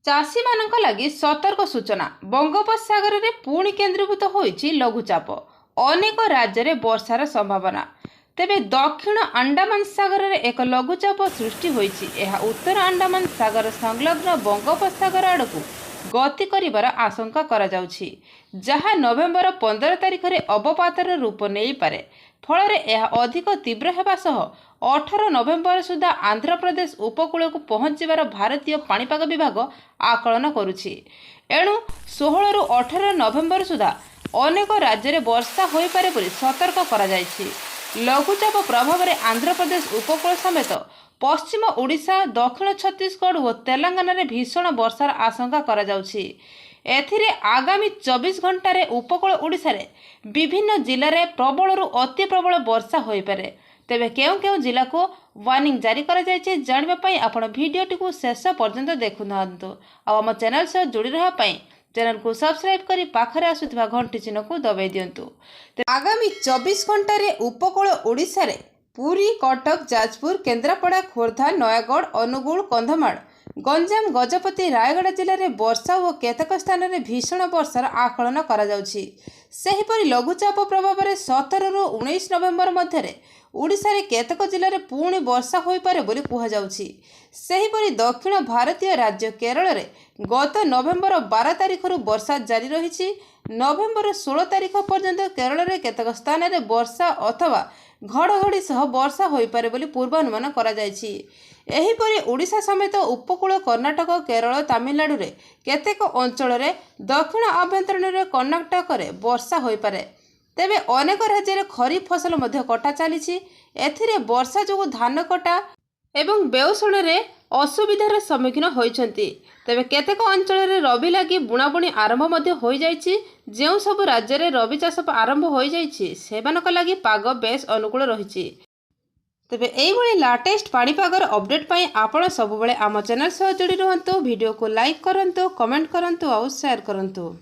चाषी मानक लगी सतर्क सूचना। बंगोपसागर रे पुणी केन्द्रीभूत होइछि लघुचाप। अनेक राज्य रे वर्षार संभावना। तेबे दक्षिण अंडमान सागर रे एक लघुचाप सृष्टि होइछि। एहा उत्तर अंडमान सागर संलग्न बंगोपसागर आड़कू गति करिवार आशंका करा जाउछि, जहा नवेम्बर 15 तारिख रे अवपातर रूप नेई पारे। फल यह अधिक तीव्र हेबा सह 18 नवेम्बर सुधा आंध्र प्रदेश उपकूल को पहुंचबार भारतीय पाणीपाग विभाग आकलन करुछि। एणु 16 रु 18 नवेम्बर सुधा अनेक राज्य में वर्षा हो पारे बोली सतर्क करा जायछि। लघुचाप प्रभाव में आंध्र प्रदेश उपकूल समेत पश्चिम ओडिशा, दक्षिण छत्तीसगढ़ और तेलंगाना रे भीषण वर्षार आशंका करा जाउछि। एथिरे आगामी 24 घंटा रे उपकूल ओडिशा रे विभिन्न जिले में प्रबल रु अति प्रबल वर्षा हो पारे। तेबे केउ जिला को वार्निंग जारी करा जायछि जानिबा पई आपण वीडियोटी को शेष पर्यंत देखु नहंतु। आम चैनल से जोड़ी रहा पई चैनल को सब्सक्राइब करी पाखरे आसुथिबा घंटी चिन्ह को दबाई दियंतु। आगामी 24 घंटा रे उपकूल ओडिशा रे पुरी, कटक, जाजपुर, केन्द्रापड़ा, खोर्धा, नयागढ़, अनुगुल, कंधमाल, गंजाम, गजपति, रायगढ़ जिले में वर्षा और केतक स्थान में भीषण वर्षार आकलन करा जाउछि। सेहिपरि लघुचाप प्रभाव में 17 रु 19 नवेम्बर मध्य ओडिशा रे केतक जिले में पुणी वर्षा हो पारे बोली कुहाଯାଉଛି। सेहिपरि दक्षिण भारतीय राज्य केरल रे गत नवेम्बर 12 तारिख रु वर्षा जारी रही। नवेम्बर 16 तारिख पर्यंत केरल रे केतक स्थान में वर्षा अथवा घड़घड़ी सह वर्षा हो पारे बोली पूर्वानुमान करा जायछि। एहिपरि ओडिशा समेत उपकूल कर्णाटक, केरल, तमिलनाडु रे केतेक अंचल रे दक्षिण आभ्यंतरण रे कर्णाटक रे वर्षा हो पारे। तेबे अनेक राज्य रे खरीफ फसल मध्य कटा चली। एथिरे वर्षा जो धान कटा एवं बेउषण रे असुविधार सम्मुखीन होइछन्ति। तेबे केतेक अंचल रे रबी लागि बुणाबुणी आरंभ मध्य हो जाइछि। जेउ सब राज्य रे रबी चाष आरंभ हो जाइछि सेमानक लागि पाग बेस अनुकूल रहिछि। तेबे एई भली लेटेस्ट पाणीपागर अपडेट पाई आपण सबुबेले आम चैनल सह जोड़ी रहंतु। वीडियो को लाइक करंतु, कमेंट करंतु और शेयर करंतु।